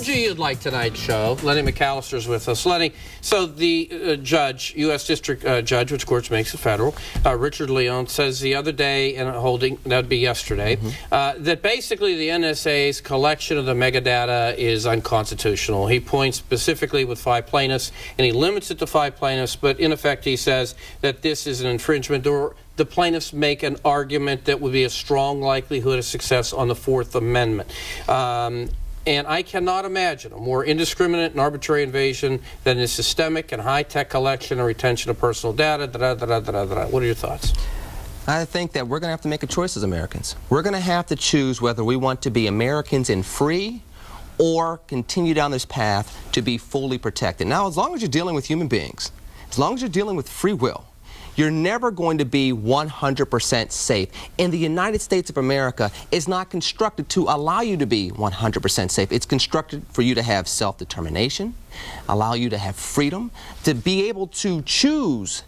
told you you'd like tonight's show. Lenny McAllister's with us. Lenny, so the judge, U.S. District Judge, which of course makes it federal, Richard Leon, says the other day in a holding, that would be yesterday, that basically the NSA's collection of the metadata is unconstitutional. He points specifically with 5 plaintiffs, and he limits it to 5 plaintiffs, but in effect he says that this is an infringement, or the plaintiffs make an argument that would be a strong likelihood of success on the Fourth Amendment. And I cannot imagine a more indiscriminate and arbitrary invasion than the systemic and high-tech collection and retention of personal data. What are your thoughts? I think that we're going to have to make a choice as Americans. We're going to have to choose whether we want to be Americans and free or continue down this path to be fully protected. Now, as long as you're dealing with human beings, as long as you're dealing with free will, you're never going to be 100% safe. And the United States of America is not constructed to allow you to be 100% safe. It's constructed for you to have self-determination, allow you to have freedom, to be able to choose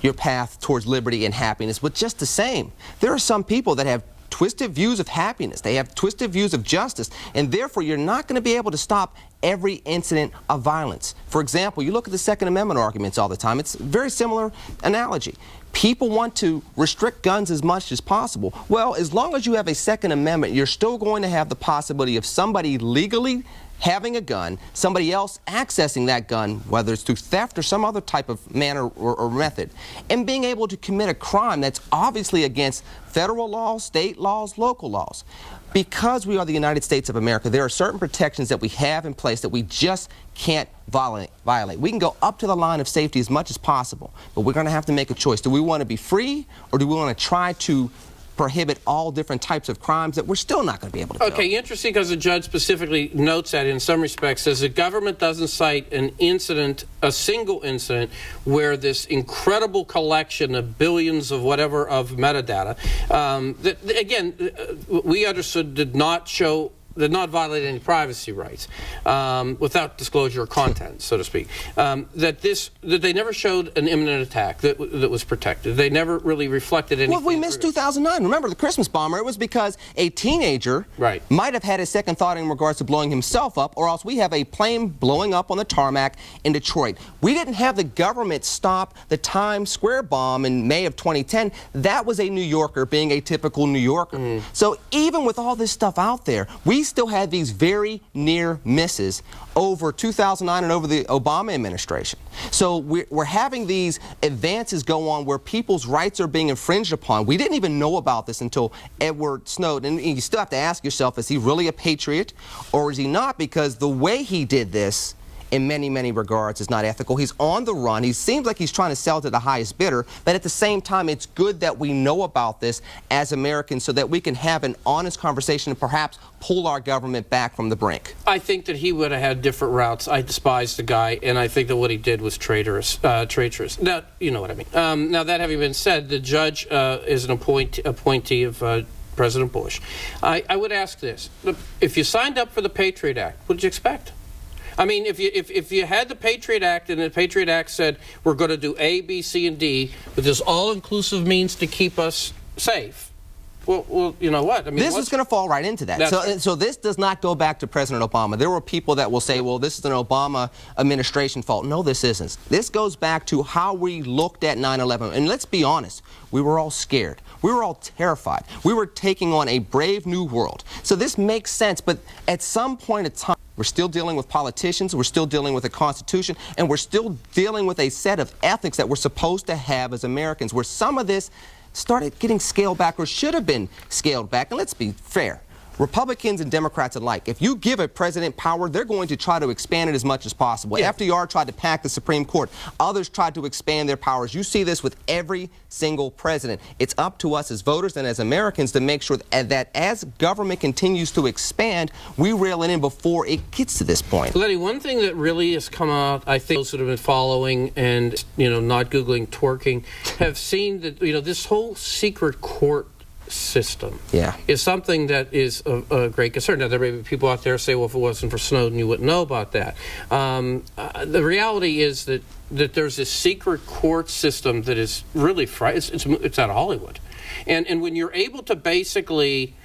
your path towards liberty and happiness. But just the same, there are some people that have twisted views of happiness. They have twisted views of justice, and therefore you're not going to be able to stop every incident of violence. For example, you look at the Second Amendment arguments all the time. It's a very similar analogy. People want to restrict guns as much as possible. Well, as long as you have a Second Amendment, you're still going to have the possibility of somebody legally having a gun, somebody else accessing that gun, whether it's through theft or some other type of manner or method, and being able to commit a crime that's obviously against federal laws, state laws, local laws. Because we are the United States of America, there are certain protections that we have in place that we just can't violate. We can go up to the line of safety as much as possible, but we're going to have to make a choice. Do we want to be free, or do we want to try to prohibit all different types of crimes that we're still not going to be able to do? Okay, interesting, because the judge specifically notes that in some respects, says the government doesn't cite an incident, a single incident, where this incredible collection of billions of whatever of metadata, that, again, we understood did not violate any privacy rights, without disclosure of content, so to speak. That they never showed an imminent attack that was protected. They never really reflected anything. Well, we missed 2009. Remember the Christmas bomber? It was because a teenager might have had a second thought in regards to blowing himself up, or else we have a plane blowing up on the tarmac in Detroit. We didn't have the government stop the Times Square bomb in May of 2010. That was a New Yorker being a typical New Yorker. So even with all this stuff out there, we still had these very near misses over 2009 and over the Obama administration. So we're having these advances go on where people's rights are being infringed upon. We didn't even know about this until Edward Snowden. And you still have to ask yourself, is he really a patriot or is he not? Because the way he did this, in many, many regards, is not ethical. He's on the run. He seems like he's trying to sell to the highest bidder, but at the same time, it's good that we know about this as Americans so that we can have an honest conversation and perhaps pull our government back from the brink. I think that he would have had different routes. I despise the guy, and I think that what he did was traitorous. Now, you know what I mean. Now, that having been said, the judge is an appointee of President Bush. I would ask this. Look, if you signed up for the Patriot Act, what did you expect? I mean, if you had the Patriot Act and the Patriot Act said we're going to do A, B, C, and D with this all-inclusive means to keep us safe, well, you know what? I mean, this is going to fall right into that. So this does not go back to President Obama. There were people that will say, well, this is an Obama administration fault. No, this isn't. This goes back to how we looked at 9/11. And let's be honest, we were all scared. We were all terrified. We were taking on a brave new world. So this makes sense, but at some point in time, we're still dealing with politicians, we're still dealing with a constitution, and we're still dealing with a set of ethics that we're supposed to have as Americans, where some of this started getting scaled back or should have been scaled back. And let's be fair. Republicans and Democrats alike, if you give a president power, they're going to try to expand it as much as possible. Yeah. FDR tried to pack the Supreme Court. Others tried to expand their powers. You see this with every single president. It's up to us as voters and as Americans to make sure that as government continues to expand, we reel it in before it gets to this point. Lenny, one thing that really has come out, I think those that have been following and, not Googling twerking, have seen that, this whole secret court system is something that is of great concern. Now, there may be people out there say, well, if it wasn't for Snowden, you wouldn't know about that. The reality is that there's this secret court system that is really it's out of Hollywood. And when you're able to basically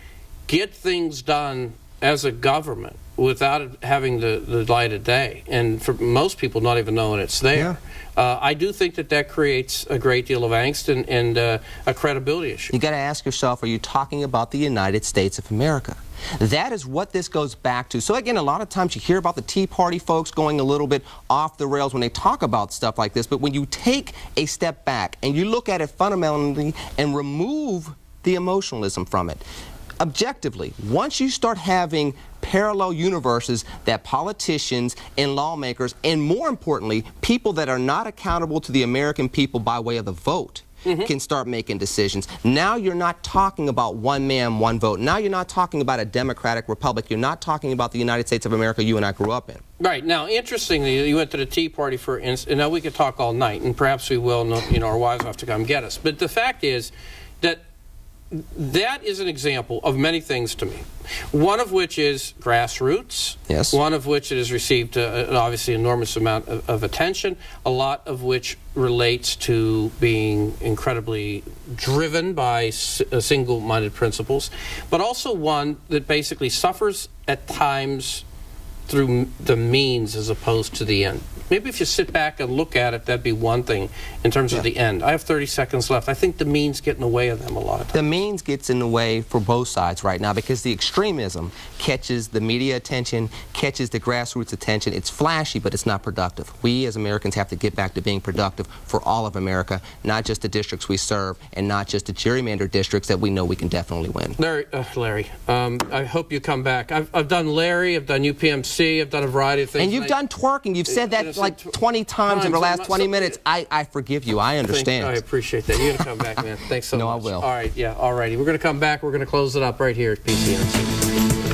get things done as a government without it having the light of day, and for most people not even knowing it's there. I do think that creates a great deal of angst and a credibility issue. You got to ask yourself, are you talking about the United States of America? That is what this goes back to. So again, a lot of times you hear about the Tea Party folks going a little bit off the rails when they talk about stuff like this, but when you take a step back and you look at it fundamentally and remove the emotionalism from it, objectively, once you start having parallel universes that politicians and lawmakers, and more importantly, people that are not accountable to the American people by way of the vote, can start making decisions. Now you're not talking about one man, one vote. Now you're not talking about a democratic republic. You're not talking about the United States of America you and I grew up in. Right. Now, interestingly, you went to the Tea Party, for instance, and now we could talk all night, and perhaps we will, you know, our wives will have to come get us. But the fact is that that is an example of many things to me. One of which is grassroots. Yes. One of which it has received an obviously enormous amount of attention. A lot of which relates to being incredibly driven by single-minded principles, but also one that basically suffers at times through the means as opposed to the end. Maybe if you sit back and look at it, that'd be one thing in terms of the end. I have 30 seconds left. I think the means get in the way of them a lot of times. The means gets in the way for both sides right now because the extremism catches the media attention, catches the grassroots attention. It's flashy, but it's not productive. We as Americans have to get back to being productive for all of America, not just the districts we serve and not just the gerrymandered districts that we know we can definitely win. Larry, I hope you come back. I've done Larry, I've done UPMC, I've done a variety of things. And you've done twerking. You've said that like 20 times in the last 20 minutes. I forgive you. I understand. I appreciate that. You're going to come back, man. Thanks so much. No, I will. All right, yeah, all righty. We're going to come back. We're going to close it up right here at PCNC.